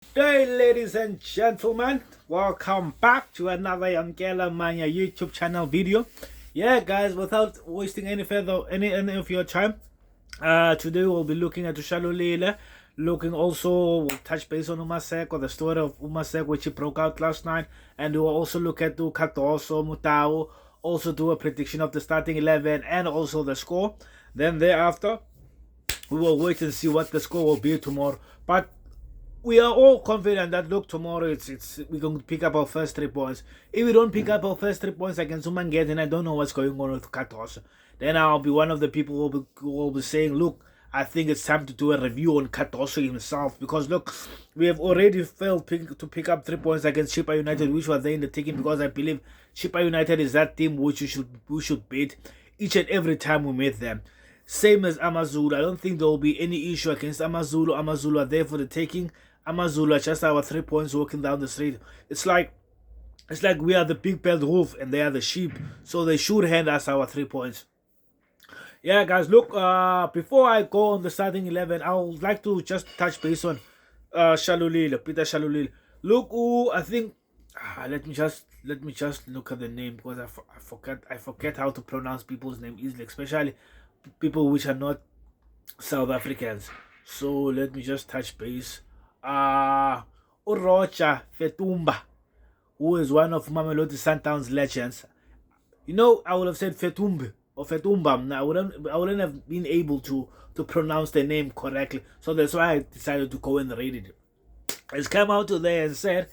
Hey, ladies and gentlemen, welcome back to another Yamkela Mania YouTube channel video. Yeah, guys, without wasting any of your time, today we'll be looking at Shalulile, looking also we'll touch base on Umasek or the story of Umasek which he broke out last night, and we'll also look at the Cardoso, Mutao, also do a prediction of the starting 11 and also the score. Then thereafter, we will wait and see what the score will be tomorrow. But we are all confident that look, tomorrow we're going to pick up our first 3 points. If we don't pick up our first 3 points against Umanget, and I don't know what's going on with Katos, then I'll be one of the people who will be saying, look, I think it's time to do a review on Katoso himself, because look, we have already failed to pick up 3 points against Chippa United, which were there in the taking, because I believe Chippa United is that team which we should beat each and every time we meet them. Same as Amazulu. I don't think there will be any issue against Amazulu. Amazulu are there for the taking. Amazulu are just our 3 points walking down the street. It's like we are the big belled wolf and they are the sheep, so they should hand us our 3 points. Yeah, guys, look, before I go on the starting 11, I would like to just touch base on Shalulile, Peter Shalulile. Look, I think let me just look at the name, because I forget how to pronounce people's name easily, especially people which are not South Africans. So let me just touch base. Urocha Fetumba, who is one of Mamelodi Sundowns legends. You know, I would have said Fetumbe or Fetumba. I wouldn't have been able to pronounce the name correctly. So that's why I decided to go and read it. He's come out today and said,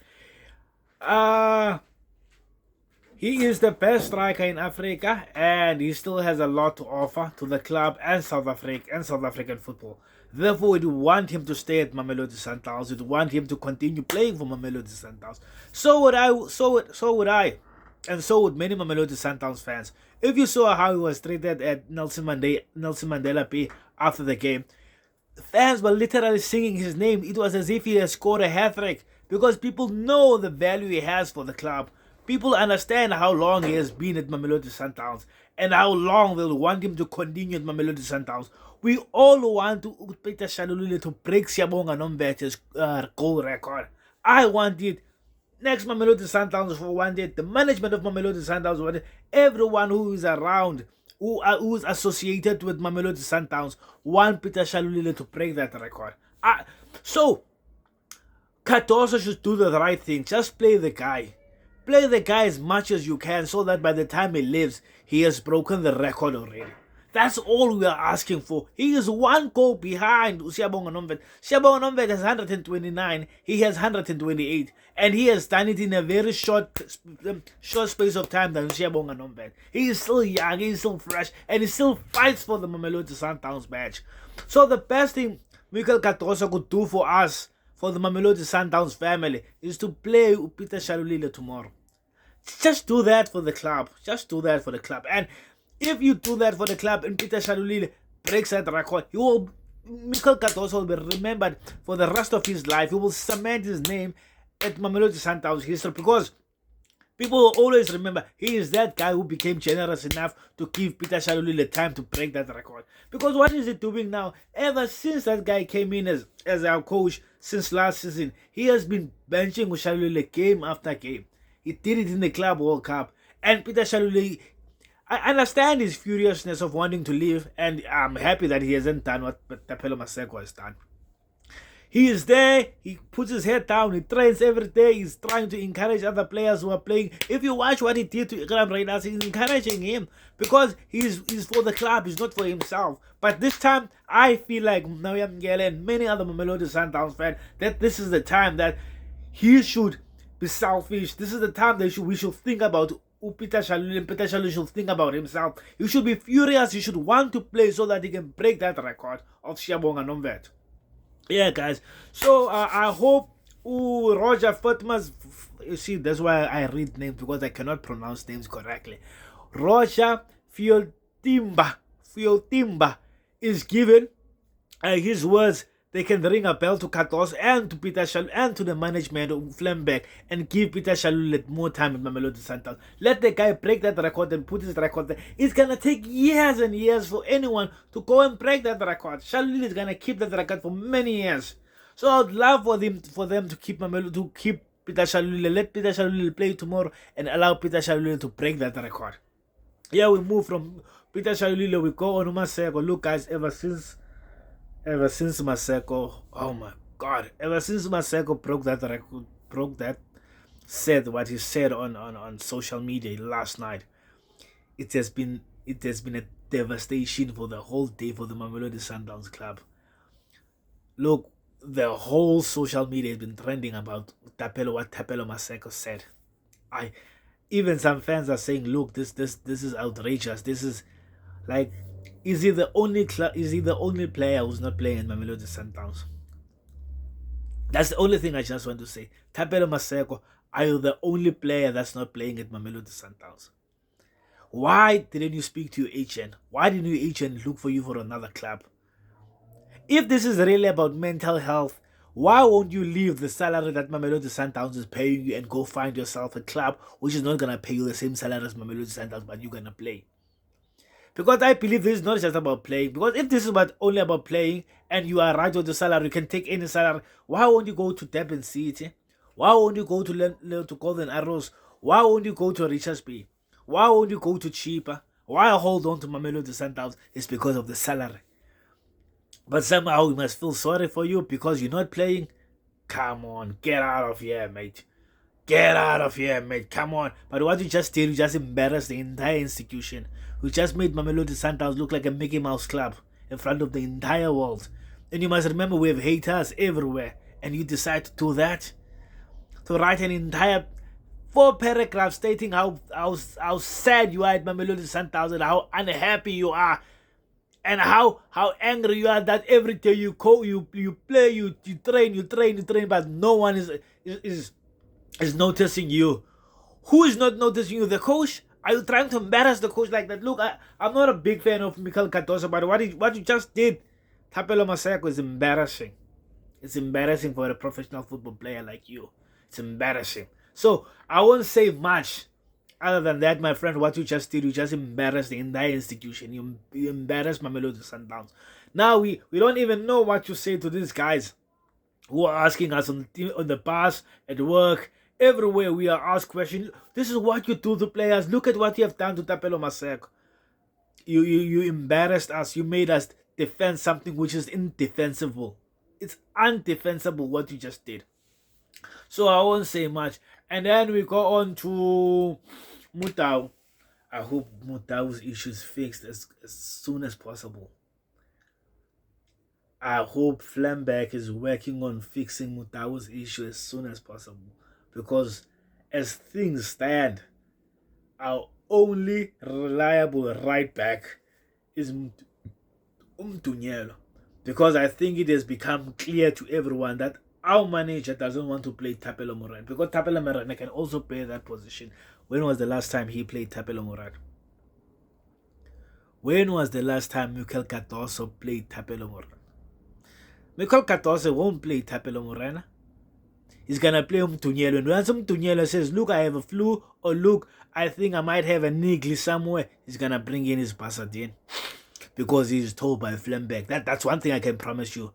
he is the best striker in Africa, and he still has a lot to offer to the club and South African football. Therefore, we want him to stay at Mamelodi Sundowns. We want him to continue playing for Mamelodi Sundowns. So would I, and so would many Mamelodi Sundowns fans. If you saw how he was treated at Nelson Mandela Bay after the game, fans were literally singing his name. It was as if he had scored a hat-trick, because people know the value he has for the club. People understand how long he has been at Mamelodi Sundowns and how long they'll want him to continue at Mamelodi Sundowns. We all want Peter Shalulile to break Siyabonga Nombethe's goal record. I want it. Next Mamelodi Sundowns for one day. The management of Mamelodi Sundowns want it. Everyone who is around, who is associated with Mamelodi Sundowns, want Peter Shalulile to break that record. So, Cardoso should do the right thing. Just play the guy. Play the guy as much as you can, so that by the time he leaves, he has broken the record already. That's all we are asking for. He is one goal behind Siyabonga Nomvete. Siyabonga Nomvete has 129. He has 128. And he has done it in a very short space of time than Siyabonga Nomvete. He is still young, he is still fresh, and he still fights for the Mamelodi Sundowns match. So the best thing Mikel Cardoso could do for us, for the Mamelodi Sundowns family, is to play Peter Shalulile tomorrow. Just do that for the club. Just do that for the club. And if you do that for the club and Peter Shalulile breaks that record, Mikel Cardoso will be remembered for the rest of his life. He will cement his name at Mamelodi Sundowns history, because people will always remember he is that guy who became generous enough to give Peter Shalulile time to break that record. Because what is he doing now? Ever since that guy came in as our coach since last season, he has been benching Shalulile game after game. He did it in the Club World Cup. And Peter Shalulile, I understand his furiousness of wanting to leave, and I'm happy that he hasn't done what Tapelo Maseko has done. He is there, he puts his head down, he trains every day, he's trying to encourage other players who are playing. If you watch what he did to Ikram Reynas, he's encouraging him, because he's for the club, he's not for himself. But this time, I feel like Nawiyam Ngele and many other Mamelodi Sundowns fans, that this is the time that he should be selfish. This is the time that we should think about Peter Shalulile, and Peter Shalulile should think about himself. He should be furious, he should want to play so that he can break that record of Siyabonga Nomvete. Yeah, guys. So I hope Roger Fatma's. You see, that's why I read names, because I cannot pronounce names correctly. Roger Fiotimba is given his words. They can ring a bell to Cardoso and to Peter Shalulile and to the management of Flembeck, and give Peter Shalulile more time in Mamelodi Sundowns. Let the guy break that record and put his record there. It's going to take years and years for anyone to go and break that record. Shalulile is going to keep that record for many years. So I'd love for them to keep Peter Shalulile, let Peter Shalulile play tomorrow and allow Peter Shalulile to break that record. Yeah, we move from Peter Shalulile, we go on Maseko. Look, guys, ever since Maseko, oh my God, ever since Maseko broke that record, said what he said on social media last night, it has been a devastation for the whole day for the Mamelodi Sundowns club. Look, the whole social media has been trending about what Tapelo Maseko said. Even some fans are saying, look, this is outrageous. This is like, is he the only player who's not playing in Mamelodi Sundowns? That's the only thing I just want to say. Tapelo Maseko, are you the only player that's not playing at Mamelodi Sundowns? Why didn't you speak to your agent? Why didn't your agent look for you for another club? If this is really about mental health, why won't you leave the salary that Mamelodi Sundowns is paying you and go find yourself a club which is not going to pay you the same salary as Mamelodi Sundowns, but you're going to play? Because I believe this is not just about playing. Because if this is only about playing and you are right with the salary, you can take any salary, why won't you go to Durban City? Why won't you go to Golden Arrows? Why won't you go to Richards Bay? Why won't you go to cheaper? Why hold on to Mamelodi Sundowns? It's because of the salary. But somehow we must feel sorry for you because you're not playing. Come on, get out of here, mate. Get out of here, mate. Come on. But what you just did, you just embarrassed the entire institution. You just made Mamelodi Sundowns look like a Mickey Mouse club in front of the entire world. And you must remember we have haters everywhere. And you decide to do that? To write an entire 4 paragraphs stating how sad you are at Mamelodi Sundowns and how unhappy you are. And how angry you are that every day you play, you train, but no one is noticing you. Who is not noticing you? The coach? Are you trying to embarrass the coach like that? Look, I'm not a big fan of Mikel Cardoso, but what you just did, Tapelo Maseko, is embarrassing. It's embarrassing for a professional football player like you. It's embarrassing. So I won't say much. Other than that, my friend, what you just did, you just embarrassed the entire institution. You embarrassed Mamelodi Sundowns. Now we don't even know what to say to these guys who are asking us on the bus, at work, everywhere. We are asked questions. This is what you do to players. Look at what you have done to Tapelo Maseko. You embarrassed us. You made us defend something which is indefensible. It's undefensible what you just did. So I won't say much. And then we go on to Mutau. I hope Mutau's issues fixed as soon as possible. I hope Flambeck is working on fixing Mutau's issue as soon as possible. Because as things stand, our only reliable right back is Umtunyelo. Because I think it has become clear to everyone that our manager doesn't want to play Tapelo Morena, because Tapelo Morena can also play that position. When was the last time he played Tapelo Morena? When was the last time Mikel Cardoso played Tapelo Morena? Mikel Cardoso won't play Tapelo Morena. He's going to play Umtunyelo. And once Umtunyelo says, look, I have a flu, or look, I think I might have a niggly somewhere, he's going to bring in his Pasadena. Because he's told by Flambeck. That's one thing I can promise you.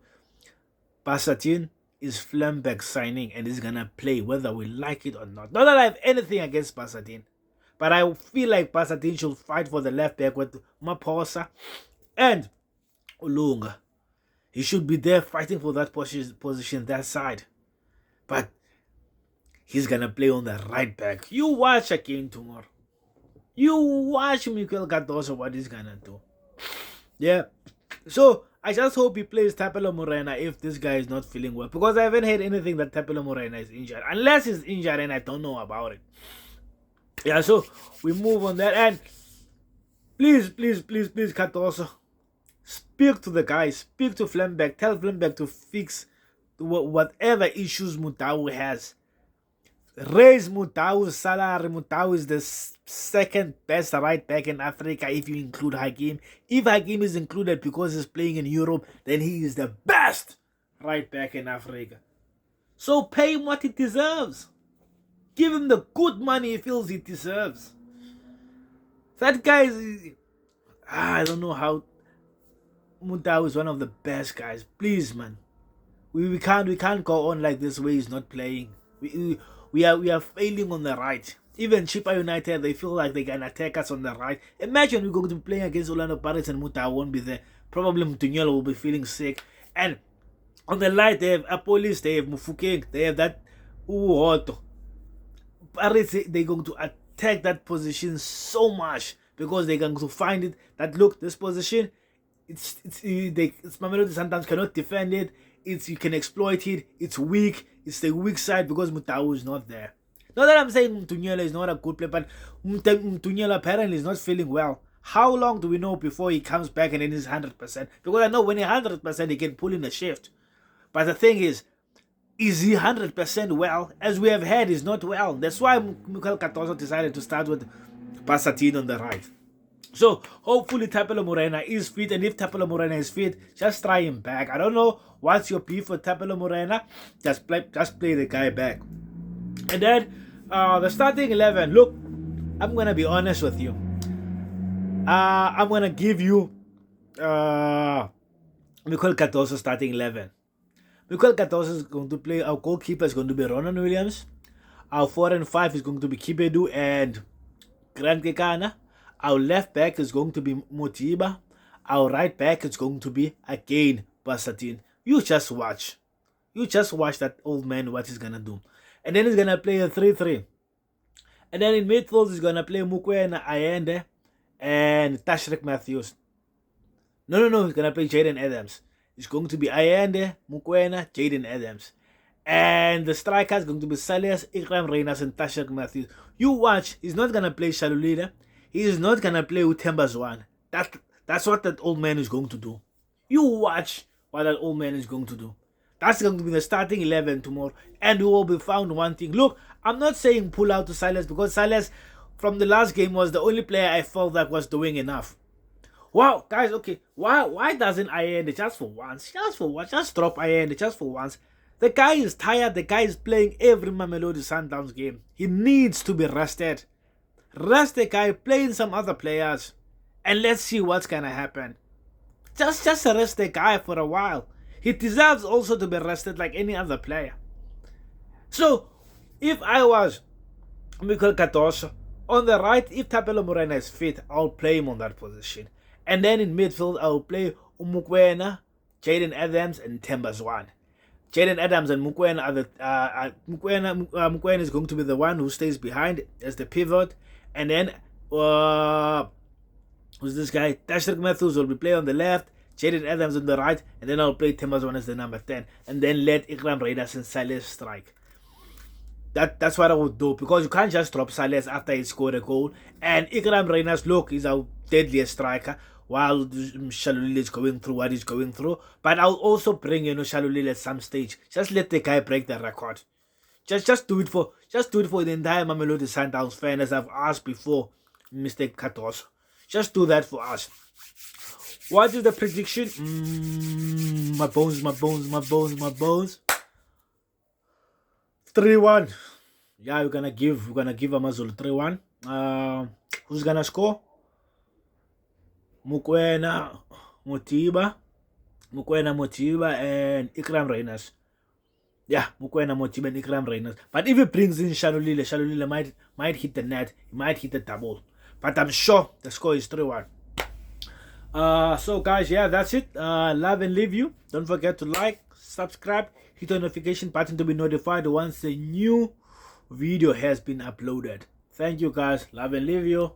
Pasadena is Flambeck signing and he's gonna play whether we like it or not. Not that I have anything against Pasadena, but I feel like Pasadena should fight for the left back with Maposa and Ulunga. He should be there fighting for that position, that side. But he's gonna play on the right back. You watch again tomorrow. You watch Mikel Cardoso what he's gonna do. Yeah. So I just hope he plays Tapelo Morena if this guy is not feeling well. Because I haven't heard anything that Tapelo Morena is injured. Unless he's injured and I don't know about it. Yeah, so we move on that. And please, Cardoso, speak to the guys. Speak to Flambeck. Tell Flambeck to fix whatever issues Mutau has. Raise Mutau's salary. Mutau is the second best right back in Africa if you include Hakim. If Hakim is included because he's playing in Europe, then he is the best right back in Africa. So pay him what he deserves. Give him the good money he feels he deserves. That guy is... I don't know how... Mutau is one of the best guys. Please, man. We can't go on like this way. He's not playing. We are failing on the right. Even Chippa United, they feel like they can attack us on the right. Imagine we're going to be playing against Orlando Pirates and Muta won't be there. Probably Mtunyela will be feeling sick. And on the right, they have Apolis, they have Mufukeng, they have that Uhoto. Pirates, they're going to attack that position so much because they're going to find it that, look, this position, it's Mamelodi Sundowns cannot defend it. You can exploit it. It's weak. It's the weak side because Mutau is not there. Not that I'm saying Mtunyela is not a good player, but Mtunyela apparently is not feeling well. How long do we know before he comes back and then he's 100%? Because I know when he's 100%, he can pull in a shift. But the thing is he 100% well? As we have heard, he's not well. That's why Mikel Cardoso decided to start with Bassatin on the right. So hopefully Tapelo Morena is fit, and if Tapelo Morena is fit, just try him back. I don't know what's your beef for Tapelo Morena. Just play the guy back. And then the starting 11. Look, I'm gonna be honest with you. I'm gonna give you Mikel Cardoso starting 11. Mikel Cardoso is going to play. Our goalkeeper is going to be Ronan Williams. Our 4 and 5 is going to be Kibedu and Grant Kekana. Our left back is going to be Motiba. Our right back is going to be again Bassatin. You just watch. You just watch that old man what he's gonna do. And then he's gonna play a 3-3. And then in midfield he's gonna play Mukwena Ayende and Tashrik Matthews. No, he's gonna play Jaden Adams. It's going to be Ayende, Mukwena, Jaden Adams. And the striker is going to be Salias, Ikram Reynas, and Tashrik Matthews. You watch, he's not gonna play Shalulida. He is not gonna play Uthemba Zwane. That's what that old man is going to do. You watch what that old man is going to do. That's going to be the starting 11 tomorrow. And we will be found one thing. Look, I'm not saying pull out to Silas because Silas from the last game was the only player I felt that was doing enough. Wow, guys, okay. Why doesn't Ayende just for once? Just drop Ayende just for once. The guy is tired. The guy is playing every Mamelodi Sundowns game. He needs to be rested. Rest the guy, playing some other players. And let's see what's gonna happen. Just rest the guy for a while. He deserves also to be rested like any other player. So, if I was Mikel Cardoso, on the right, if Tapelo Morena is fit, I'll play him on that position. And then in midfield, I'll play Mukwena, Jaden Adams, and Themba Zwane. Jaden Adams and Mukwena are the Mukwena is going to be the one who stays behind as the pivot. And then who's this guy? Tashrik Matthews will be playing on the left, Jaden Adams on the right, and then I'll play Themba Zwane as the number 10. And then let Ikram Reynas and Silas strike. That's what I would do, because you can't just drop Silas after he scored a goal. And Ikram Reynas, look, he's our deadliest striker while Shalulile is going through what he's going through. But I'll also bring Shalulile at some stage. Just let the guy break the record. Just do it for the entire Mamelodi Sundowns fan, as I've asked before, Mr. Cardoso. Just do that for us. What is the prediction? My bones. 3-1. Yeah, we're gonna give Amazulu 3-1. Who's gonna score? Mukwena, Motiba, and Ikram Reynas. Yeah, Mukwena, Motiba, and Ikram Reynas. But if he brings in Shalulile might hit the net. He might hit the double. But I'm sure the score is 3-1. So guys, yeah, that's it. Love and leave you. Don't forget to like, subscribe, hit the notification button to be notified once a new video has been uploaded. Thank you guys. Love and leave you.